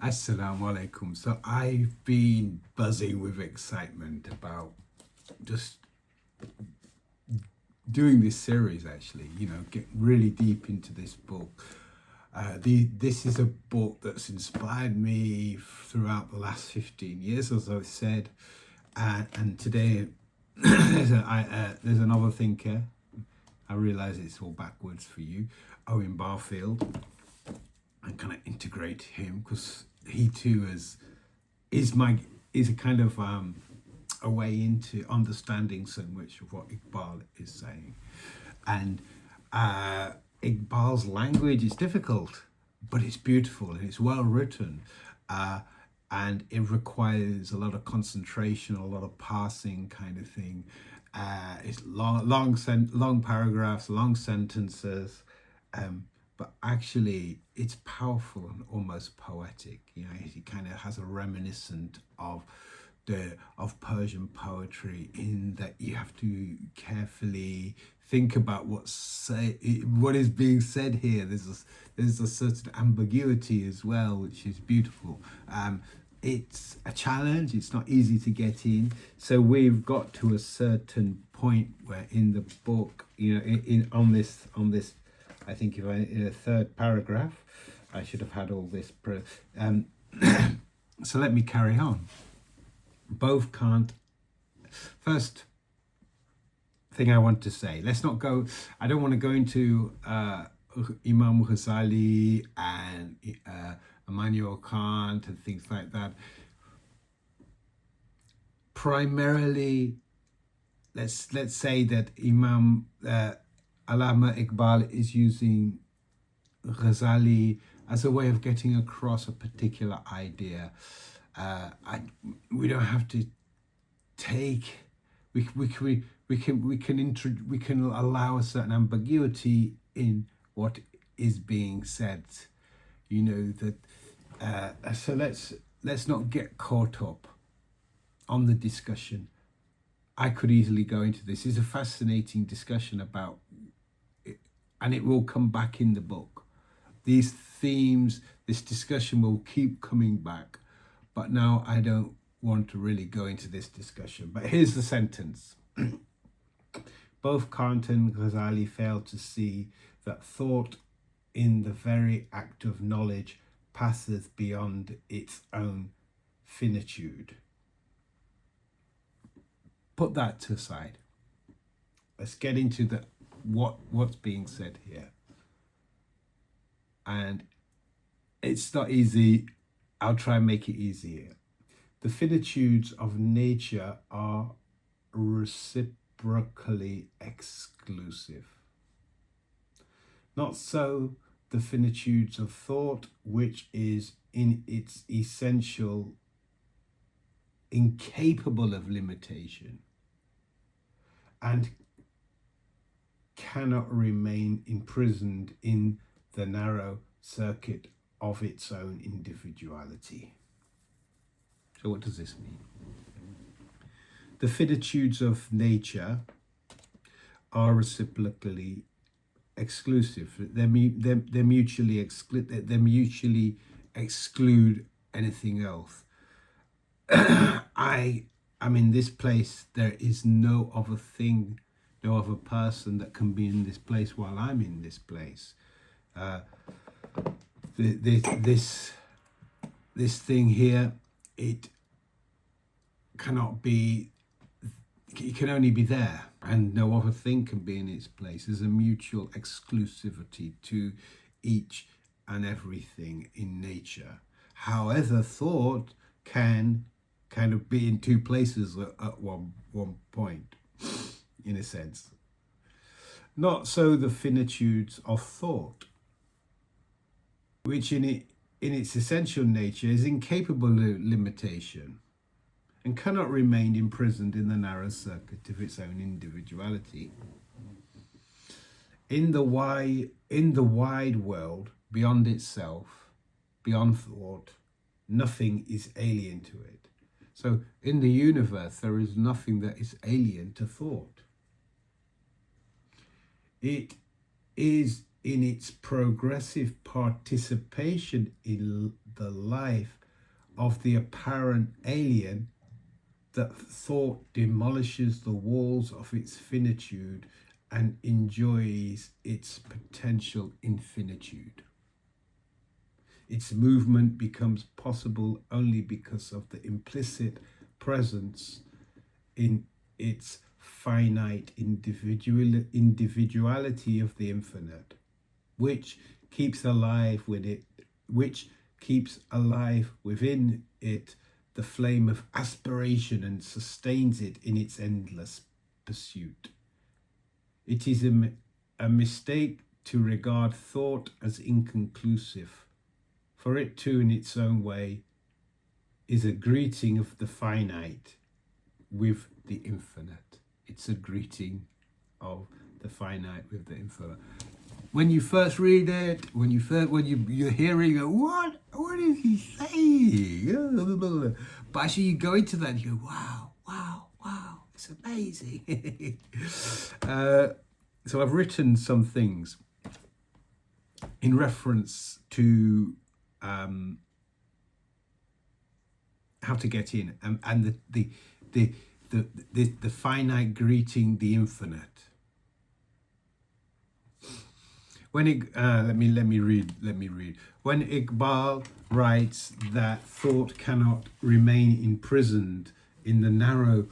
Assalamu alaikum. So I've been buzzing with excitement about just doing this series, actually, get really deep into this book. This is a book that's inspired me throughout the last 15 years, as I've said. And today, there's another thinker. I realize it's all backwards for you, Owen Barfield. I'm going to integrate him because he too is a kind of a way into understanding so much of what Iqbal is saying. And Iqbal's language is difficult, but it's beautiful and it's well written. And it requires a lot of concentration, a lot of parsing kind of thing. It's long paragraphs, long sentences, but actually it's powerful and almost poetic. It kind of has a reminiscent of Persian poetry, in that you have to carefully think about what is being said here. There's a certain ambiguity as well, which is beautiful. It's a challenge. It's not easy to get in. So we've got to a certain point where in the book, on this, I think in a third paragraph, I should have had all this. So let me carry on. Both can't. First thing I want to say, I don't want to go into Imam Ghazali and Immanuel Kant and things like that. Primarily, let's say that Imam Allama Iqbal is using Ghazali as a way of getting across a particular idea. We don't have to take. We can allow a certain ambiguity in what is being said. So let's not get caught up on the discussion. I could easily go into this. It's a fascinating discussion about it, and it will come back in the book. These themes, this discussion will keep coming back. But now I don't want to really go into this discussion. But here's the sentence. Both Kant and Ghazali fail to see that thought in the very act of knowledge passes beyond its own finitude. Put that to the side. Let's get into what's being said here. And it's not easy. I'll try and make it easier. The finitudes of nature are reciprocally exclusive. Not so the finitudes of thought, which is in its essential incapable of limitation and cannot remain imprisoned in the narrow circuit of its own individuality. So what does this mean? The finitudes of nature are reciprocally exclusive. They mutually exclude anything else. I'm in this place. There is no other thing, no other person that can be in this place while I'm in this place. This thing here, it cannot be. It can only be there, and no other thing can be in its place. There's a mutual exclusivity to each and everything in nature. However, thought can kind of be in two places at one point, in a sense. Not so the finitudes of thought, which in its essential nature is incapable of limitation and cannot remain imprisoned in the narrow circuit of its own individuality. In the wide world, beyond itself, beyond thought, nothing is alien to it. So in the universe, there is nothing that is alien to thought. It is in its progressive participation in the life of the apparent alien, that thought demolishes the walls of its finitude and enjoys its potential infinitude. Its movement becomes possible only because of the implicit presence in its finite individuality of the infinite, which keeps alive within it the flame of aspiration and sustains it in its endless pursuit. It is a mistake to regard thought as inconclusive, for it too, in its own way, is a greeting of the finite with the infinite. It's a greeting of the finite with the infinite. When you first read it, you're hearing it, what is he saying? But actually you go into that and you go, wow, it's amazing. So I've written some things in reference to how to get in, and the finite greeting the infinite. When let me read. When Iqbal writes that thought cannot remain imprisoned in the narrow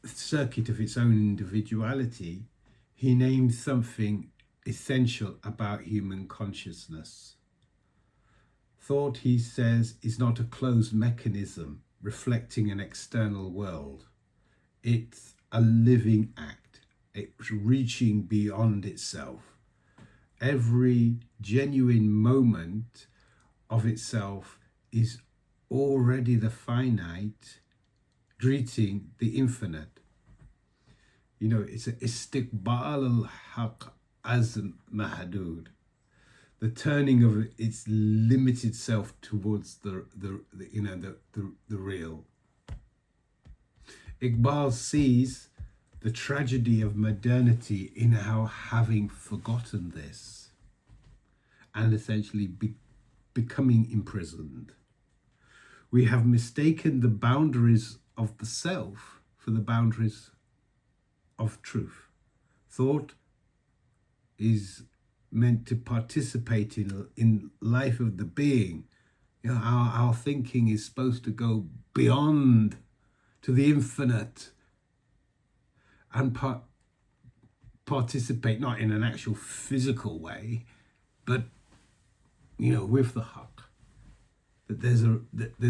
circuit of its own individuality, he names something essential about human consciousness. Thought, he says, is not a closed mechanism reflecting an external world. It's a living act. It's reaching beyond itself. Every genuine moment of itself is already the finite greeting the infinite. You know, it's a istiqbal al-haq as mahdud, the turning of its limited self towards the real. Iqbal sees the tragedy of modernity in our having forgotten this and essentially becoming imprisoned. We have mistaken the boundaries of the self for the boundaries of truth. Thought is meant to participate in life of the being. You know, our thinking is supposed to go beyond to the infinite and participate not in an actual physical way, but with the haq, that there's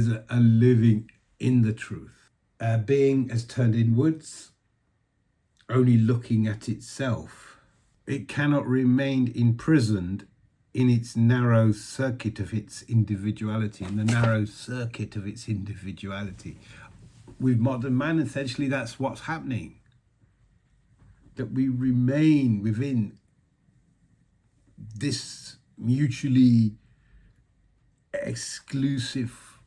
a living in the truth. Being has turned inwards, only looking at itself. It cannot remain imprisoned in its narrow circuit of its individuality, in the narrow circuit of its individuality. With modern man, essentially, that's what's happening. That we remain within this mutually exclusive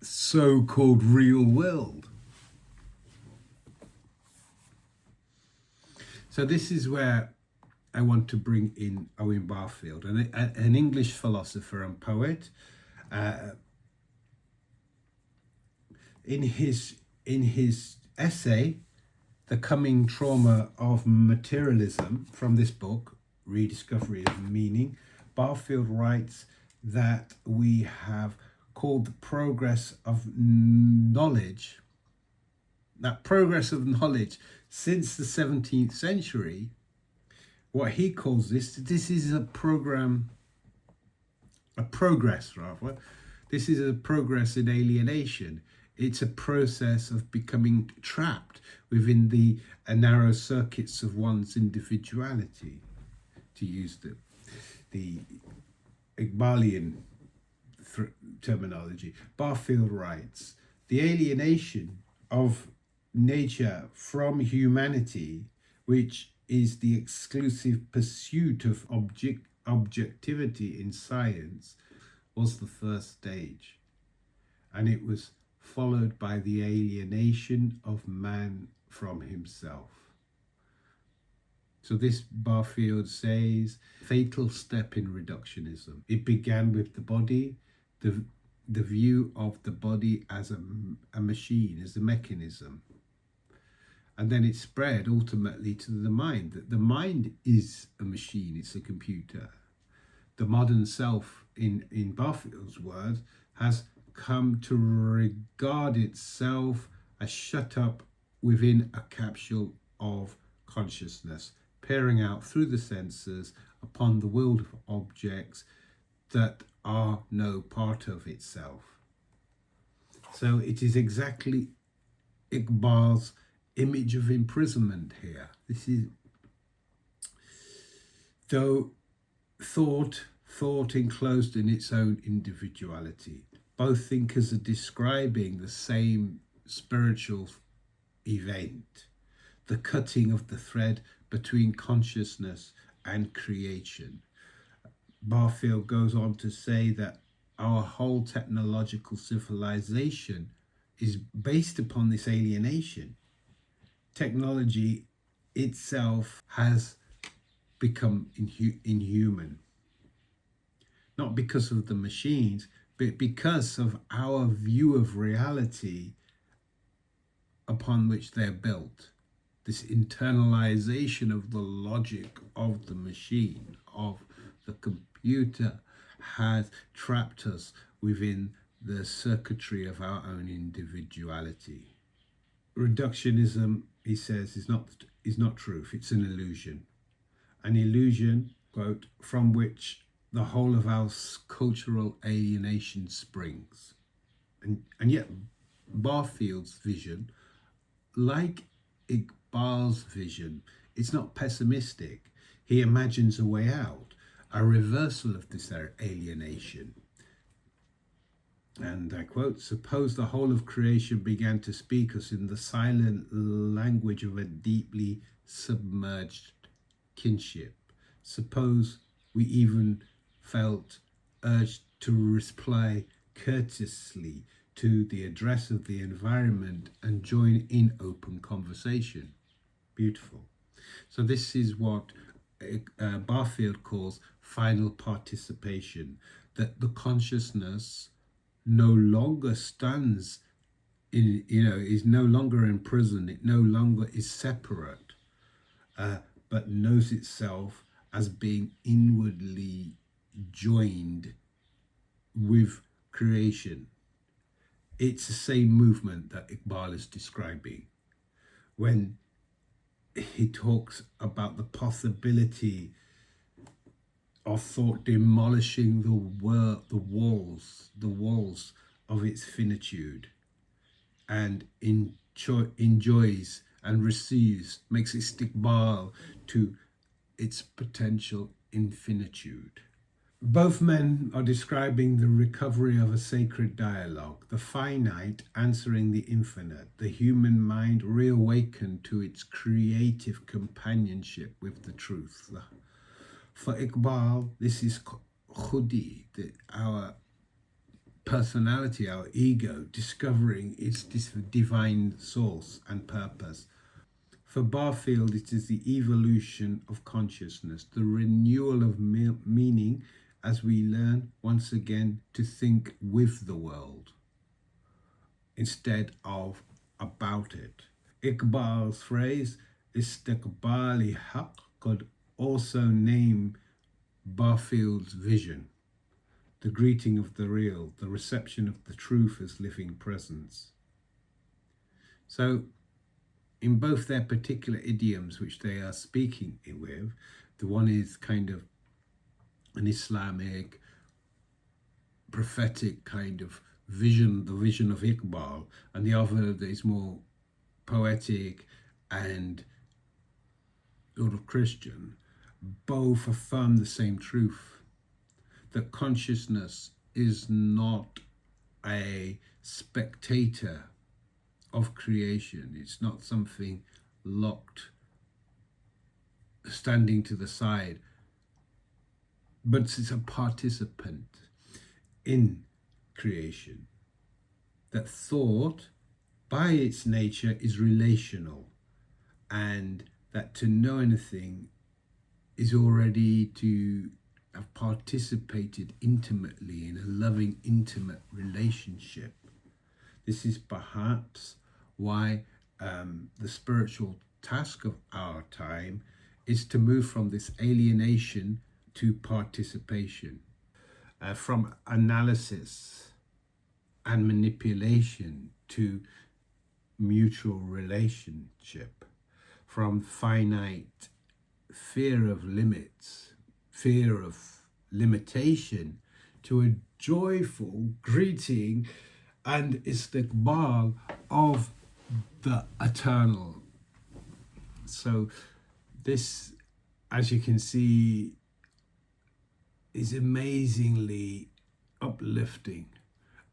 so-called real world. So this is where I want to bring in Owen Barfield, an English philosopher and poet. In his essay, The Coming Trauma of Materialism, from this book, Rediscovery of Meaning, Barfield writes that we have called the progress of knowledge, that progress of knowledge since the 17th century, what he calls this is a progress rather. This is a progress in alienation. It's a process of becoming trapped within the narrow circuits of one's individuality, to use the Iqbalian terminology. Barfield writes, the alienation of nature from humanity, which is the exclusive pursuit of objectivity in science, was the first stage, and it was followed by the alienation of man from himself. So this Barfield says, fatal step in reductionism. It began with the body, the the view of the body as a machine, as a mechanism. And then it spread ultimately to the mind, that the mind is a machine, it's a computer. The modern self, in Barfield's words, has come to regard itself as shut up within a capsule of consciousness, peering out through the senses upon the world of objects that are no part of itself. So it is exactly Iqbal's image of imprisonment here. This is, though thought enclosed in its own individuality. Both thinkers are describing the same spiritual event, the cutting of the thread between consciousness and creation. Barfield goes on to say that our whole technological civilization is based upon this alienation. Technology itself has become inhuman, not because of the machines, but because of our view of reality upon which they're built. This internalization of the logic of the machine, of the computer, has trapped us within the circuitry of our own individuality. Reductionism, he says, is not truth, it's an illusion. An illusion, quote, from which the whole of our cultural alienation springs. And yet Barfield's vision, like Iqbal's vision, it's not pessimistic. He imagines a way out, a reversal of this alienation. And I quote, suppose the whole of creation began to speak us in the silent language of a deeply submerged kinship. Suppose we even felt urged to reply courteously to the address of the environment and join in open conversation. Beautiful. So this is what Barfield calls final participation, that the consciousness no longer stands in, is no longer in prison, it no longer is separate, but knows itself as being inwardly joined with creation. It's the same movement that Iqbal is describing when he talks about the possibility of thought demolishing the walls of its finitude, and enjoys and receives, makes istiqbal to its potential infinitude. Both men are describing the recovery of a sacred dialogue, the finite answering the infinite, the human mind reawakened to its creative companionship with the truth. For Iqbal, this is khudi, our personality, our ego, discovering its divine source and purpose. For Barfield, it is the evolution of consciousness, the renewal of meaning as we learn once again to think with the world instead of about it. Iqbal's phrase, istiqbali haq, could also name Barfield's vision, the greeting of the real, the reception of the truth as living presence. So in both their particular idioms which they are speaking with, the one is kind of an Islamic, prophetic kind of vision, the vision of Iqbal, and the other that is more poetic and sort of Christian. Both affirm the same truth, that consciousness is not a spectator of creation. It's not something locked, standing to the side, but it's a participant in creation. That thought, by its nature, is relational and that to know anything is already to have participated intimately in a loving, intimate relationship. This is perhaps why the spiritual task of our time is to move from this alienation to participation, from analysis and manipulation to mutual relationship, from finite fear of limits, fear of limitation, to a joyful greeting and istiqbal of the eternal. So this, as you can see, is amazingly uplifting.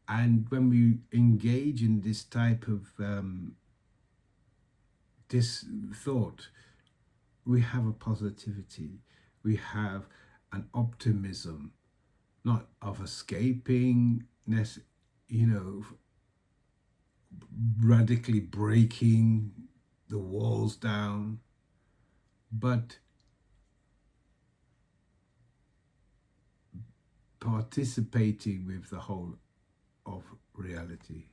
And when we engage in this type of this thought, we have a positivity, we have an optimism, not of escaping, radically breaking the walls down, but participating with the whole of reality.